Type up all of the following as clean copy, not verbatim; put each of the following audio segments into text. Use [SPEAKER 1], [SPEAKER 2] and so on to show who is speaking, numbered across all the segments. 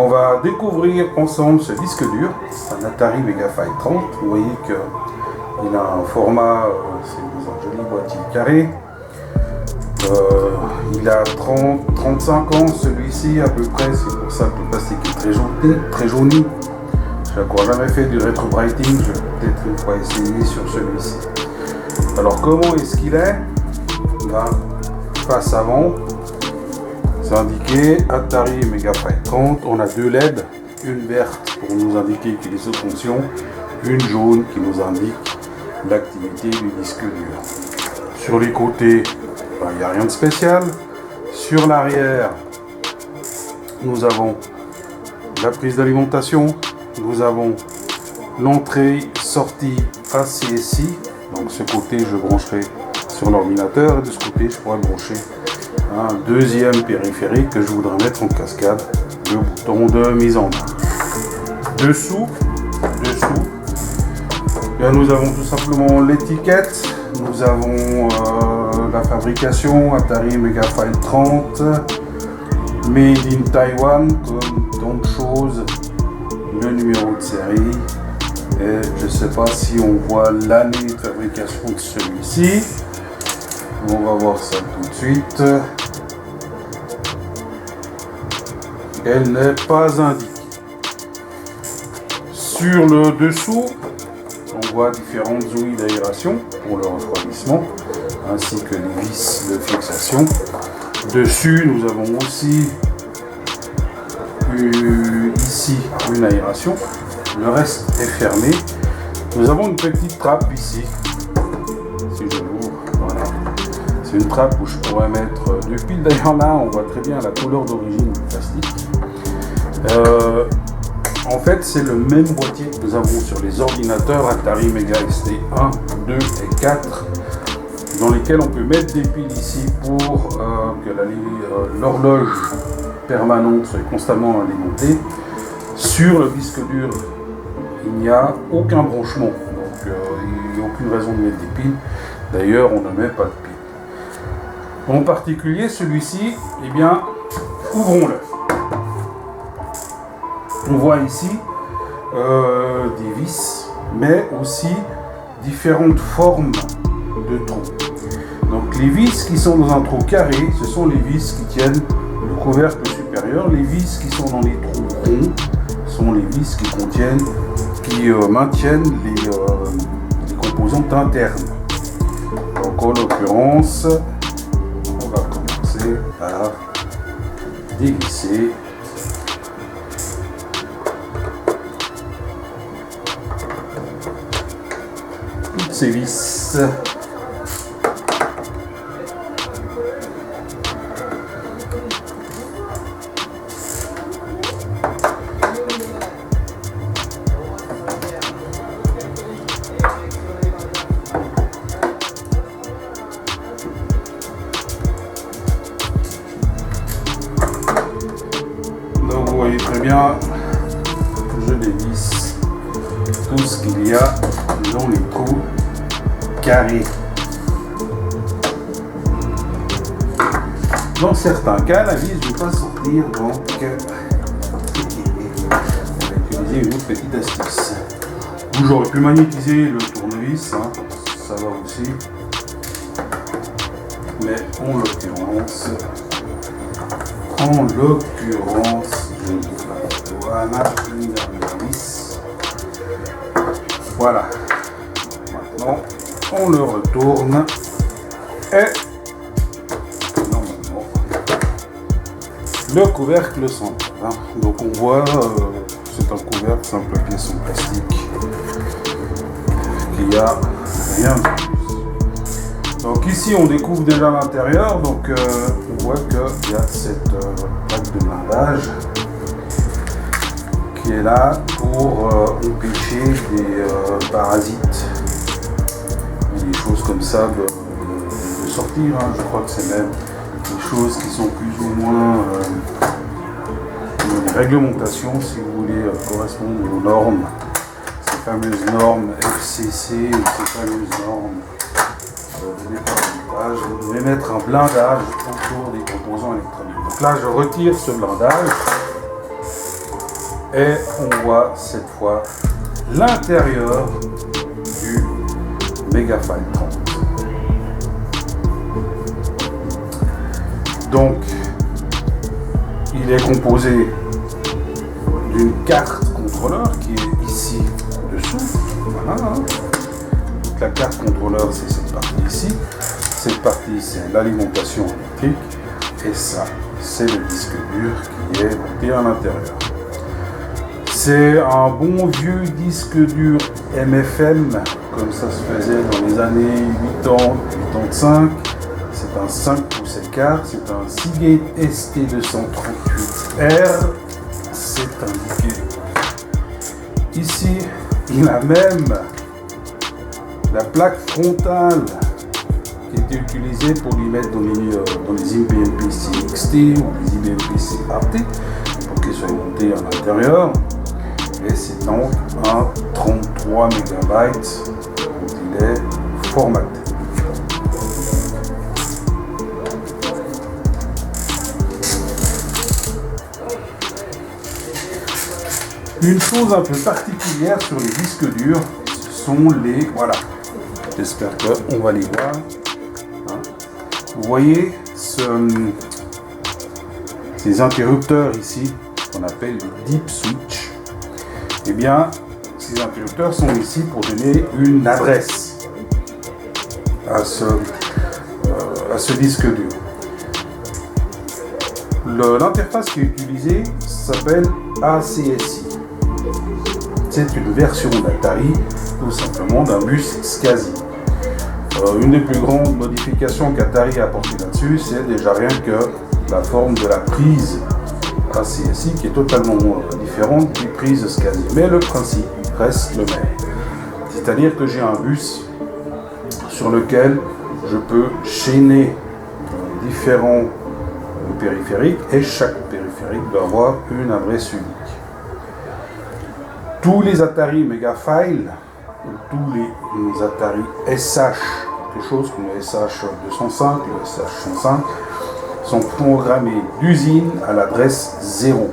[SPEAKER 1] on va découvrir ensemble ce disque dur, un Atari Megafight 30. Vous voyez qu'il a un format, c'est dans un joli boîtier carré. Il a 30-35 ans celui-ci à peu près, c'est pour ça que le plastique est très jauni. Je n'ai encore jamais fait du rétro-brighting, je vais peut-être une fois essayer sur celui-ci. Alors comment est-ce qu'il est? Là, face avant, c'est indiqué Atari Megafight 30. On a deux LED, une verte pour nous indiquer qu'il est sous fonction, une jaune qui nous indique l'activité du disque dur. Sur les côtés, il n'y a rien de spécial. Sur l'arrière, nous avons la prise d'alimentation, nous avons l'entrée, sortie ACSI. Donc ce côté, je brancherai sur l'ordinateur et de ce côté, je pourrais brancher un deuxième périphérique que je voudrais mettre en cascade, le bouton de mise en main. Dessous, là, nous avons tout simplement l'étiquette. Nous avons la fabrication Atari Megafight 30, Made in Taiwan, comme tant de choses, le numéro de série, et je ne sais pas si on voit l'année de fabrication de celui-ci. On va voir ça tout de suite. Elle n'est pas indiquée. Sur le dessous, on voit différentes ouïes d'aération pour le refroidissement, ainsi que les vis de fixation. Dessus, nous avons aussi ici une aération. Le reste est fermé. Nous avons une petite trappe ici. Si je l'ouvre, voilà. C'est une trappe où je pourrais mettre deux piles. D'ailleurs là, on voit très bien la couleur d'origine du plastique. En fait, c'est le même boîtier que nous avons sur les ordinateurs Atari Mega ST 1, 2 et 4, dans lesquels on peut mettre des piles ici pour que l'horloge permanente soit constamment alimentée. Sur le disque dur, il n'y a aucun branchement, donc il n'y a aucune raison de mettre des piles. D'ailleurs, on ne met pas de piles. En particulier, celui-ci, eh bien, ouvrons-le. On voit ici des vis, mais aussi différentes formes de trous. Donc les vis qui sont dans un trou carré, ce sont les vis qui tiennent le couvercle supérieur. Les vis qui sont dans les trous ronds sont les vis qui maintiennent les composantes internes. Donc en l'occurrence, on va commencer par dévisser. Ces vis. Donc vous voyez très bien, je dévisse tout ce qu'il y a dans les trous carré. Dans certains cas, la vis ne veut pas sortir, donc on va utiliser une autre petite astuce. J'aurais pu magnétiser le tournevis, hein, ça va aussi, mais en l'occurrence, je dis voilà, une dernière vis. Voilà. Maintenant, on le retourne et normalement le couvercle s'enlève. Hein. Donc on voit, c'est un couvercle simple pièce en plastique. Il n'y a rien de plus. Donc ici on découvre déjà l'intérieur. Donc on voit qu'il y a cette plaque de blindage qui est là pour empêcher des parasites. Des choses comme ça de sortir, hein. Je crois que c'est même des choses qui sont plus ou moins des réglementations, si vous voulez, correspondent aux normes, ces fameuses normes FCC ou ces fameuses normes de nettoyage. Vous devez mettre un blindage autour des composants électroniques. Donc là, je retire ce blindage. Et on voit cette fois l'intérieur du Megafile 30. Donc, il est composé d'une carte contrôleur qui est ici dessous. Voilà. Donc, la carte contrôleur, c'est cette partie ici. Cette partie, c'est l'alimentation électrique. Et ça, c'est le disque dur qui est monté à l'intérieur. C'est un bon vieux disque dur MFM, comme ça se faisait dans les années 80, 85. C'est un 5 pouces écart, c'est un Seagate ST238R. C'est indiqué ici. Il a même la plaque frontale qui était utilisée pour lui mettre dans les IBM-PC XT ou les IBM-PC AT pour qu'ils soient montés à l'intérieur. Et c'est donc un 33 MB quand il est formaté. Une chose un peu particulière sur les disques durs, ce sont les... Voilà, j'espère qu'on va les voir. Vous voyez ces interrupteurs ici, qu'on appelle les deep switch. Eh bien, ces interrupteurs sont ici pour donner une adresse à ce disque dur. L'interface qui est utilisée s'appelle ACSI. C'est une version d'Atari, tout simplement d'un bus SCSI. Une des plus grandes modifications qu'Atari a apportées là-dessus, c'est déjà rien que la forme de la prise ACSI qui est totalement différente des prises SCSI. Mais le principe reste le même. C'est-à-dire que j'ai un bus sur lequel je peux chaîner différents périphériques et chaque périphérique doit avoir une adresse unique. Tous les Atari Megafile, tous les Atari SH, quelque chose comme le SH205, le SH105, sont programmés d'usine à l'adresse 0.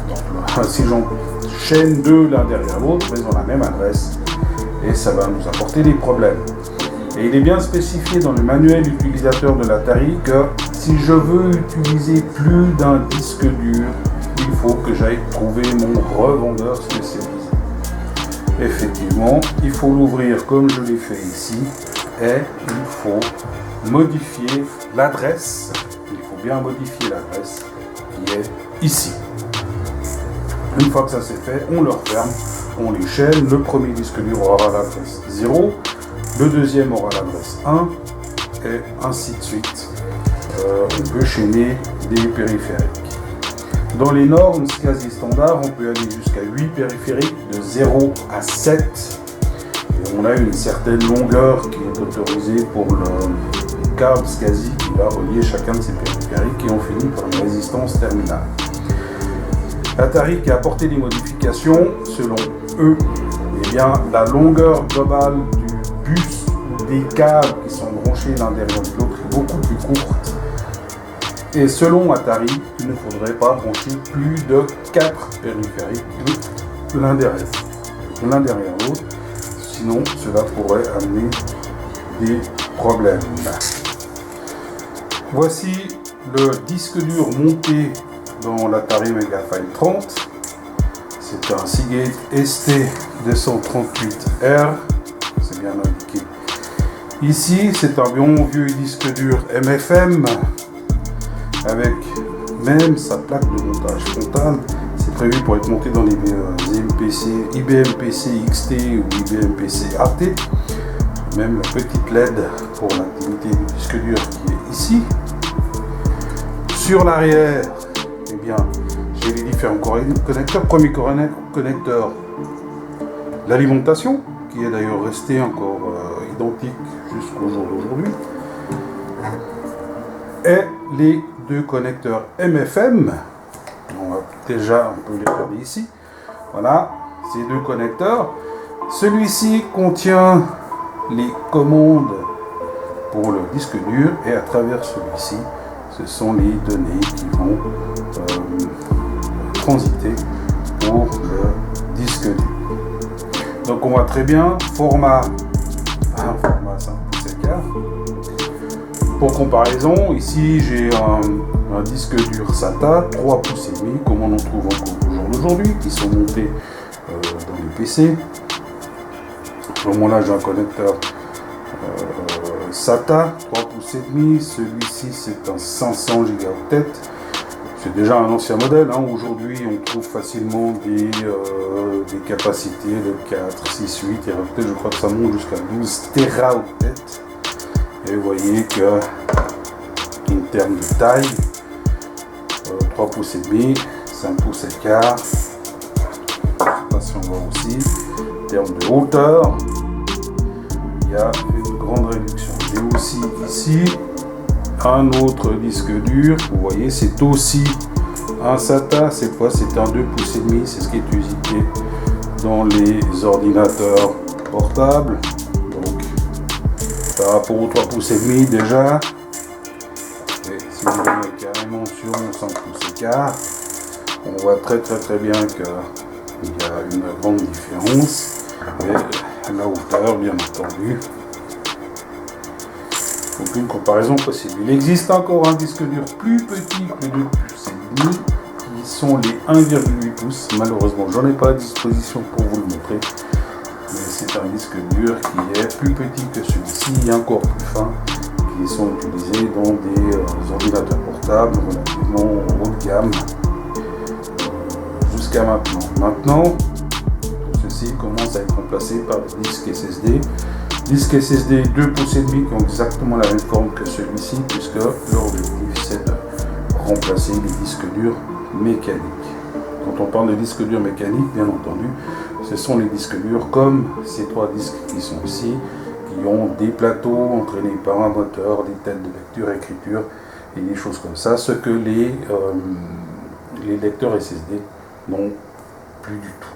[SPEAKER 1] Donc, si j'enchaîne deux l'un derrière l'autre, ils ont la même adresse et ça va nous apporter des problèmes. Et il est bien spécifié dans le manuel utilisateur de l'Atari que si je veux utiliser plus d'un disque dur, il faut que j'aille trouver mon revendeur spécialisé. Effectivement, il faut l'ouvrir comme je l'ai fait ici et il faut modifier l'adresse. Il faut bien modifier l'adresse qui est ici. Une fois que ça c'est fait, on le referme, on les chaîne. Le premier disque dur aura l'adresse 0, le deuxième aura l'adresse 1 et ainsi de suite. On peut chaîner des périphériques. Dans les normes quasi standards, on peut aller jusqu'à 8 périphériques de 0 à 7. Et on a une certaine longueur qui est autorisée pour le câble SCSI qui va relier chacun de ces périphériques et on finit par une résistance terminale. Atari qui a apporté des modifications, selon eux, eh bien, la longueur globale du bus ou des câbles qui sont branchés l'un derrière l'autre est beaucoup plus courte. Et selon Atari, il ne faudrait pas brancher plus de 4 périphériques l'un derrière l'autre, sinon cela pourrait amener des problèmes. Voici le disque dur monté dans l'Atari Megafile 30. C'est un Seagate ST238R, c'est bien indiqué. Ici, c'est un bon vieux disque dur MFM avec même sa plaque de montage frontale. C'est prévu pour être monté dans les IBM-PC XT ou IBM-PC AT. Même la petite LED pour l'activité du disque dur qui est ici. Sur l'arrière, eh bien, j'ai les différents connecteurs. Premier connecteur, l'alimentation, qui est d'ailleurs resté encore identique jusqu'au jour d'aujourd'hui. Et les deux connecteurs MFM. On va déjà un peu les regarder ici. Voilà, ces deux connecteurs. Celui-ci contient les commandes pour le disque dur et à travers celui-ci, ce sont les données qui vont transiter pour le disque dur. Donc on voit très bien, format 5 pouces écart. Pour comparaison, ici j'ai un disque dur SATA 3 pouces et demi, comme on en trouve encore au jour d'aujourd'hui, qui sont montés dans les PC. Pour moi là j'ai un connecteur SATA 3 pouces et demi, celui-ci c'est un 500 Go. C'est déjà un ancien modèle, hein. Aujourd'hui on trouve facilement des capacités de 4, 6, 8 teraoctets, je crois que ça monte jusqu'à 12 teraoctets. Et vous voyez que en termes de taille, 3 pouces et demi, 5 pouces et quart, je sais pas si on voit aussi, en termes de hauteur, il y a une grande réduction. J'ai aussi ici un autre disque dur, vous voyez c'est aussi un SATA, cette fois c'est un 2 pouces et demi, c'est ce qui est usité dans les ordinateurs portables. Donc par rapport aux 3 pouces et demi déjà, et si je le mets carrément sur mon 5 pouces et quart, on voit très bien qu'il y a une grande différence. Et la hauteur bien entendu, aucune comparaison possible. Il existe encore un disque dur plus petit que 2 pouces et demi, qui sont les 1,8 pouces. Malheureusement, j'en ai pas à disposition pour vous le montrer. Mais c'est un disque dur qui est plus petit que celui-ci et encore plus fin, qui sont utilisés dans des ordinateurs portables relativement haut de gamme jusqu'à maintenant. Maintenant, ceci commence à être remplacé par des disques SSD. Disques SSD 2 pouces et demi qui ont exactement la même forme que celui-ci, puisque leur objectif c'est de remplacer les disques durs mécaniques. Quand on parle de disques durs mécaniques, bien entendu, ce sont les disques durs comme ces 3 disques qui sont ici, qui ont des plateaux entraînés par un moteur, des têtes de lecture-écriture et des choses comme ça, ce que les lecteurs SSD n'ont plus du tout.